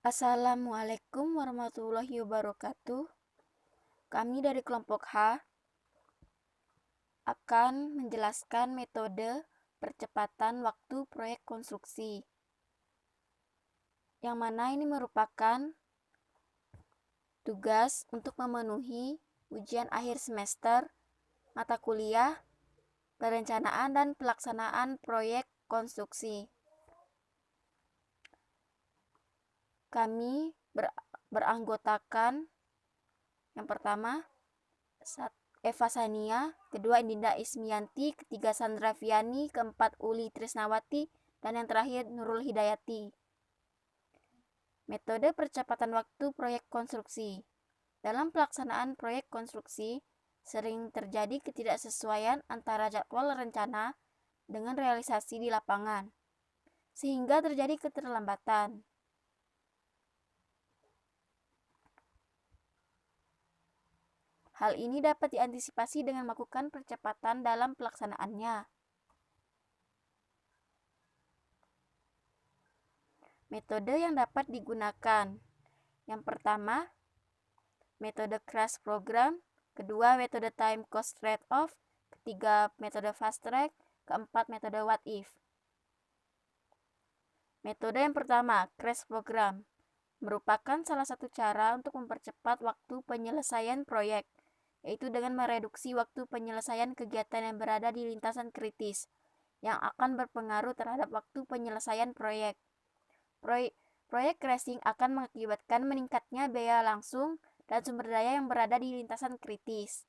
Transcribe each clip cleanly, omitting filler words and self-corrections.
Assalamualaikum warahmatullahi wabarakatuh. Kami dari kelompok H akan menjelaskan metode percepatan waktu proyek konstruksi, yang mana ini merupakan tugas untuk memenuhi ujian akhir semester mata kuliah perencanaan dan pelaksanaan proyek konstruksi. Kami beranggotakan yang pertama Eva Sania, kedua Indinda Ismianti, ketiga Sandra Viani, keempat Uli Trisnawati, dan yang terakhir Nurul Hidayati. Metode percepatan waktu proyek konstruksi. Dalam pelaksanaan proyek konstruksi, sering terjadi ketidaksesuaian antara jadwal rencana dengan realisasi di lapangan, sehingga terjadi keterlambatan. Hal ini dapat diantisipasi dengan melakukan percepatan dalam pelaksanaannya. Metode yang dapat digunakan. Yang pertama, metode crash program, kedua metode time cost trade-off, ketiga metode fast track, keempat metode what if. Metode yang pertama, crash program, merupakan salah satu cara untuk mempercepat waktu penyelesaian proyek, yaitu dengan mereduksi waktu penyelesaian kegiatan yang berada di lintasan kritis, yang akan berpengaruh terhadap waktu penyelesaian proyek. Proyek crashing akan mengakibatkan meningkatnya biaya langsung dan sumber daya yang berada di lintasan kritis.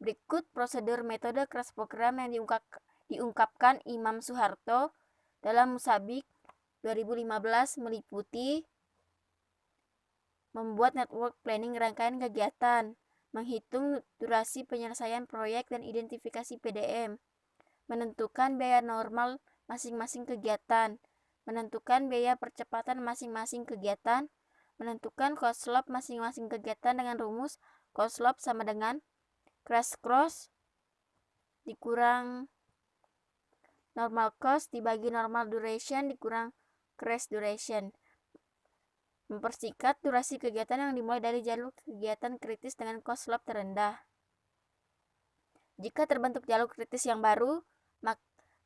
Berikut prosedur metode crash program yang diungkapkan Imam Soeharto dalam Musabik 2015 meliputi membuat network planning rangkaian kegiatan, menghitung durasi penyelesaian proyek dan identifikasi PDM, menentukan biaya normal masing-masing kegiatan, menentukan biaya percepatan masing-masing kegiatan, menentukan cost slope masing-masing kegiatan dengan rumus cost slope sama dengan crash cost dikurang normal cost dibagi normal duration dikurang crash duration. Mempersingkat durasi kegiatan yang dimulai dari jalur kegiatan kritis dengan cost slope terendah. Jika terbentuk jalur kritis yang baru,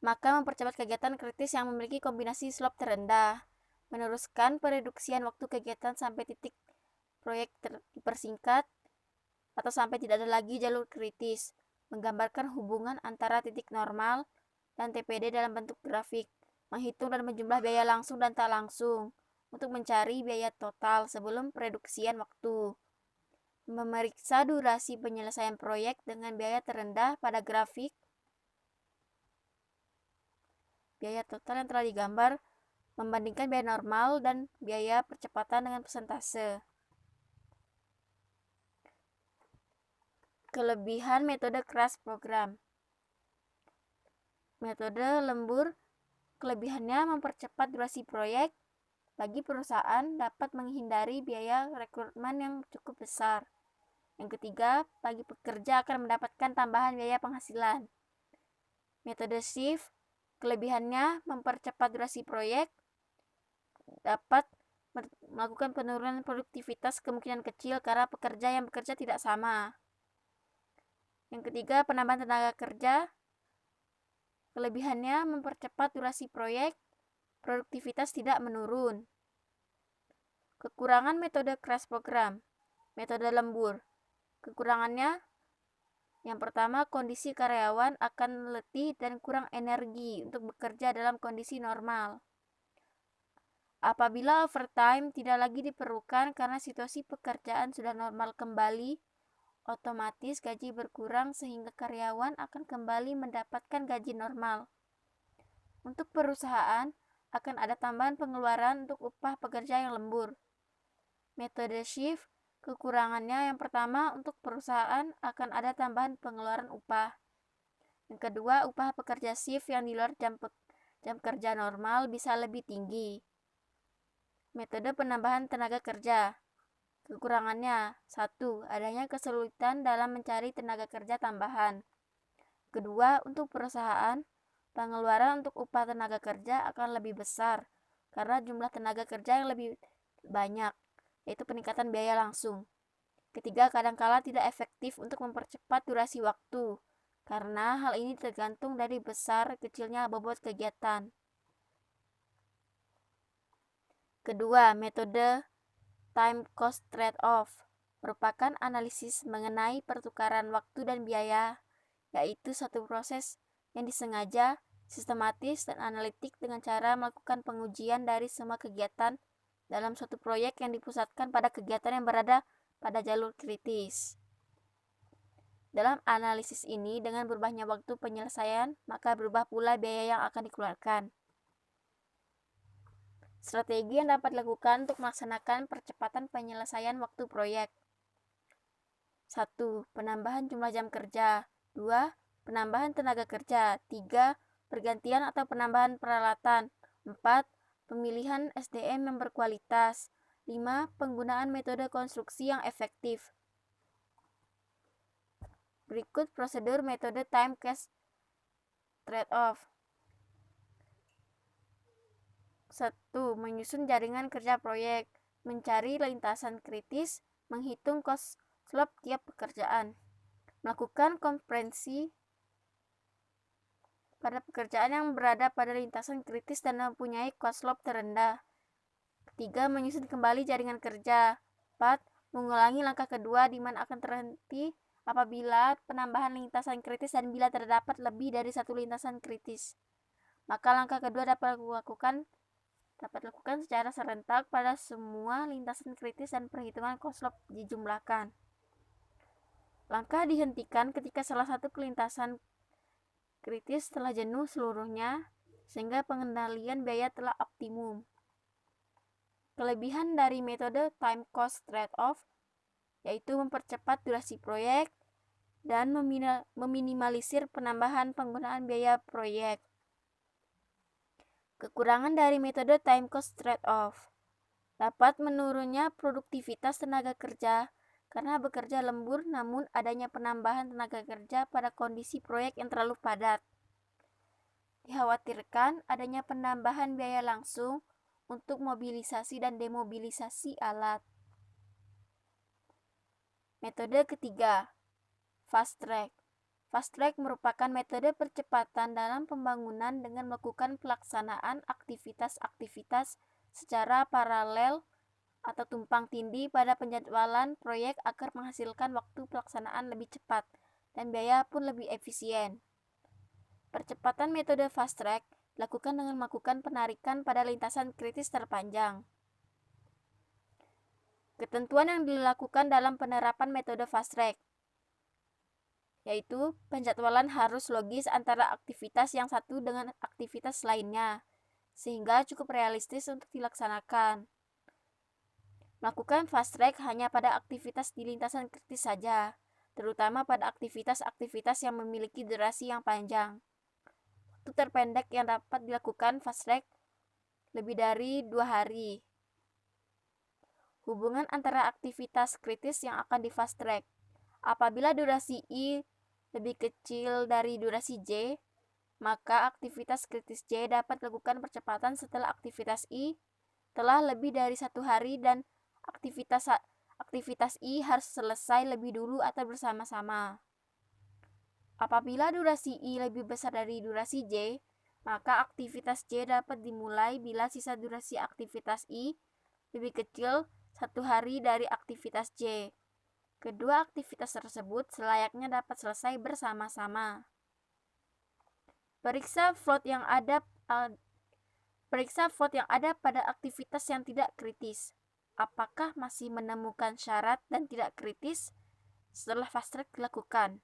maka mempercepat kegiatan kritis yang memiliki kombinasi slope terendah. Meneruskan pereduksian waktu kegiatan sampai titik proyek dipersingkat atau sampai tidak ada lagi jalur kritis. Menggambarkan hubungan antara titik normal dan TPD dalam bentuk grafik. Menghitung dan menjumlah biaya langsung dan tak langsung untuk mencari biaya total sebelum pereduksian waktu. Memeriksa durasi penyelesaian proyek dengan biaya terendah pada grafik. Biaya total yang telah digambar membandingkan biaya normal dan biaya percepatan dengan persentase. Kelebihan metode crash program. Metode lembur, kelebihannya mempercepat durasi proyek. Bagi perusahaan dapat menghindari biaya rekrutmen yang cukup besar. Yang ketiga, bagi pekerja akan mendapatkan tambahan biaya penghasilan. Metode shift, kelebihannya mempercepat durasi proyek, dapat melakukan penurunan produktivitas kemungkinan kecil karena pekerja yang bekerja tidak sama. Yang ketiga, penambahan tenaga kerja, kelebihannya mempercepat durasi proyek, produktivitas tidak menurun. Kekurangan metode crash program, metode lembur. Kekurangannya, yang pertama, kondisi karyawan akan letih dan kurang energi untuk bekerja dalam kondisi normal. Apabila overtime tidak lagi diperlukan karena situasi pekerjaan sudah normal kembali, otomatis gaji berkurang sehingga karyawan akan kembali mendapatkan gaji normal. Untuk perusahaan, akan ada tambahan pengeluaran untuk upah pekerja yang lembur. Metode shift, kekurangannya yang pertama untuk perusahaan akan ada tambahan pengeluaran upah. Yang kedua, upah pekerja shift yang di luar jam kerja normal bisa lebih tinggi. Metode penambahan tenaga kerja. Kekurangannya, 1. Adanya kesulitan dalam mencari tenaga kerja tambahan. Kedua, untuk perusahaan, pengeluaran untuk upah tenaga kerja akan lebih besar karena jumlah tenaga kerja yang lebih banyak, yaitu peningkatan biaya langsung. Ketiga, kadangkala tidak efektif untuk mempercepat durasi waktu, karena hal ini tergantung dari besar kecilnya bobot kegiatan. Kedua, metode time cost trade-off merupakan analisis mengenai pertukaran waktu dan biaya, yaitu satu proses yang disengaja, sistematis, dan analitik dengan cara melakukan pengujian dari semua kegiatan dalam suatu proyek yang dipusatkan pada kegiatan yang berada pada jalur kritis. Dalam analisis ini, dengan berubahnya waktu penyelesaian, maka berubah pula biaya yang akan dikeluarkan. Strategi yang dapat dilakukan untuk melaksanakan percepatan penyelesaian waktu proyek. 1. Penambahan jumlah jam kerja. 2. Penambahan tenaga kerja. 3. Pergantian atau penambahan peralatan. 4. Pemilihan SDM yang berkualitas. 5. Penggunaan metode konstruksi yang efektif. Berikut prosedur metode time cost trade-off. 1. Menyusun jaringan kerja proyek, mencari lintasan kritis, menghitung cost slope tiap pekerjaan, melakukan konferensi pada pekerjaan yang berada pada lintasan kritis dan mempunyai cost slope terendah. 3. Menyusun kembali jaringan kerja. 4. Mengulangi langkah kedua di mana akan terhenti apabila penambahan lintasan kritis dan bila terdapat lebih dari satu lintasan kritis. Maka langkah kedua dapat dilakukan secara serentak pada semua lintasan kritis dan perhitungan cost slope dijumlahkan. Langkah dihentikan ketika salah satu lintasan kritis telah jenuh seluruhnya, sehingga pengendalian biaya telah optimum. Kelebihan dari metode time cost trade-off yaitu mempercepat durasi proyek dan meminimalisir penambahan penggunaan biaya proyek. Kekurangan dari metode time cost trade-off dapat menurunnya produktivitas tenaga kerja karena bekerja lembur, namun adanya penambahan tenaga kerja pada kondisi proyek yang terlalu padat. Dikhawatirkan adanya penambahan biaya langsung untuk mobilisasi dan demobilisasi alat. Metode ketiga, fast track. Fast track merupakan metode percepatan dalam pembangunan dengan melakukan pelaksanaan aktivitas-aktivitas secara paralel atau tumpang tindih pada penjadwalan proyek agar menghasilkan waktu pelaksanaan lebih cepat dan biaya pun lebih efisien. Percepatan metode fast track dilakukan dengan melakukan penarikan pada lintasan kritis terpanjang. Ketentuan yang dilakukan dalam penerapan metode fast track yaitu penjadwalan harus logis antara aktivitas yang satu dengan aktivitas lainnya, sehingga cukup realistis untuk dilaksanakan. Melakukan fast track hanya pada aktivitas di lintasan kritis saja, terutama pada aktivitas-aktivitas yang memiliki durasi yang panjang. Waktu terpendek yang dapat dilakukan fast track lebih dari 2 hari. Hubungan antara aktivitas kritis yang akan di fast track. Apabila durasi I lebih kecil dari durasi J, maka aktivitas kritis J dapat dilakukan percepatan setelah aktivitas I telah lebih dari 1 hari dan aktivitas I harus selesai lebih dulu atau bersama-sama. Apabila durasi I lebih besar dari durasi J, maka aktivitas J dapat dimulai bila sisa durasi aktivitas I lebih kecil 1 hari dari aktivitas J. Kedua aktivitas tersebut selayaknya dapat selesai bersama-sama. Periksa float yang ada pada aktivitas yang tidak kritis. Apakah masih menemukan syarat dan tidak kritis setelah fast track dilakukan?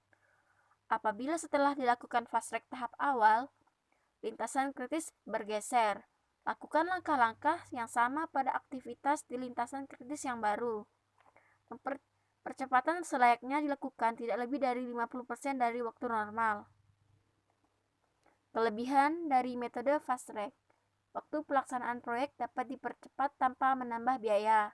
Apabila setelah dilakukan fast track tahap awal, lintasan kritis bergeser, lakukan langkah-langkah yang sama pada aktivitas di lintasan kritis yang baru. Percepatan selayaknya dilakukan tidak lebih dari 50% dari waktu normal. Kelebihan dari metode fast track. Waktu pelaksanaan proyek dapat dipercepat tanpa menambah biaya.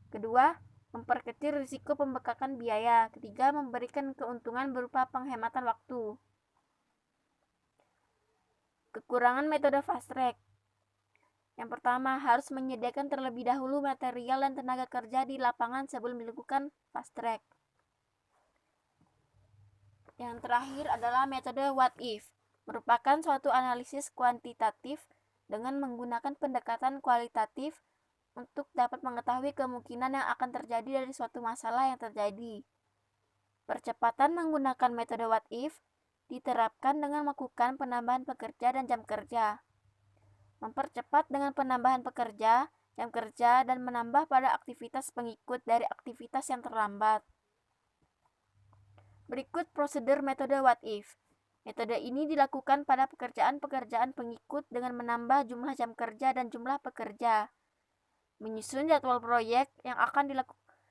Kedua, memperkecil risiko pembengkakan biaya. Ketiga, memberikan keuntungan berupa penghematan waktu. Kekurangan metode fast track Yang pertama, harus menyediakan terlebih dahulu material dan tenaga kerja di lapangan sebelum dilakukan fast track. Yang terakhir adalah metode what if, merupakan suatu analisis kuantitatif dengan menggunakan pendekatan kualitatif untuk dapat mengetahui kemungkinan yang akan terjadi dari suatu masalah yang terjadi. Percepatan menggunakan metode what if diterapkan dengan melakukan penambahan pekerja dan jam kerja. Mempercepat dengan penambahan pekerja, jam kerja, dan menambah pada aktivitas pengikut dari aktivitas yang terlambat. Berikut prosedur metode what if. Metode ini dilakukan pada pekerjaan-pekerjaan pengikut dengan menambah jumlah jam kerja dan jumlah pekerja. Menyusun jadwal proyek yang akan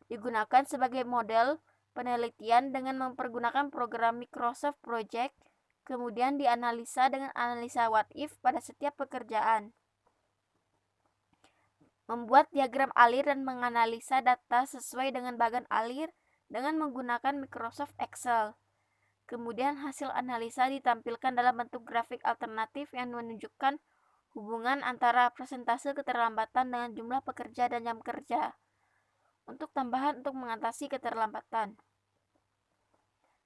digunakan sebagai model penelitian dengan mempergunakan program Microsoft Project, kemudian dianalisa dengan analisa what if pada setiap pekerjaan. Membuat diagram alir dan menganalisa data sesuai dengan bagan alir dengan menggunakan Microsoft Excel. Kemudian hasil analisa ditampilkan dalam bentuk grafik alternatif yang menunjukkan hubungan antara persentase keterlambatan dengan jumlah pekerja dan jam kerja. Untuk tambahan untuk mengatasi keterlambatan.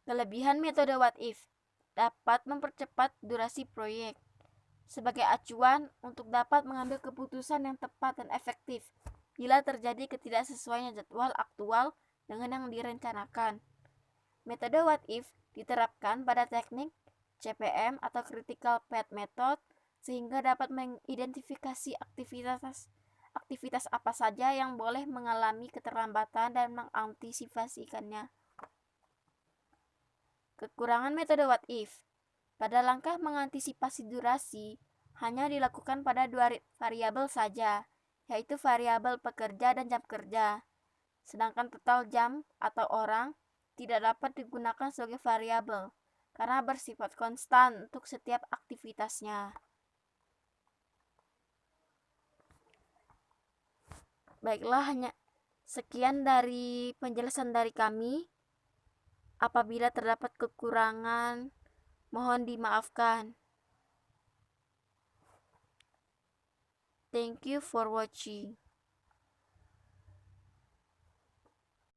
Kelebihan metode what if dapat mempercepat durasi proyek sebagai acuan untuk dapat mengambil keputusan yang tepat dan efektif bila terjadi ketidaksesuaian jadwal aktual dengan yang direncanakan. Metode what if diterapkan pada teknik CPM atau Critical Path Method sehingga dapat mengidentifikasi aktivitas apa saja yang boleh mengalami keterlambatan dan mengantisipasikannya. Kekurangan metode what if. Pada langkah mengantisipasi durasi, hanya dilakukan pada dua variabel saja, yaitu variabel pekerja dan jam kerja. Sedangkan total jam atau orang tidak dapat digunakan sebagai variabel karena bersifat konstan untuk setiap aktivitasnya. Baiklah, hanya sekian dari penjelasan dari kami. Apabila terdapat kekurangan, mohon dimaafkan. Thank you for watching.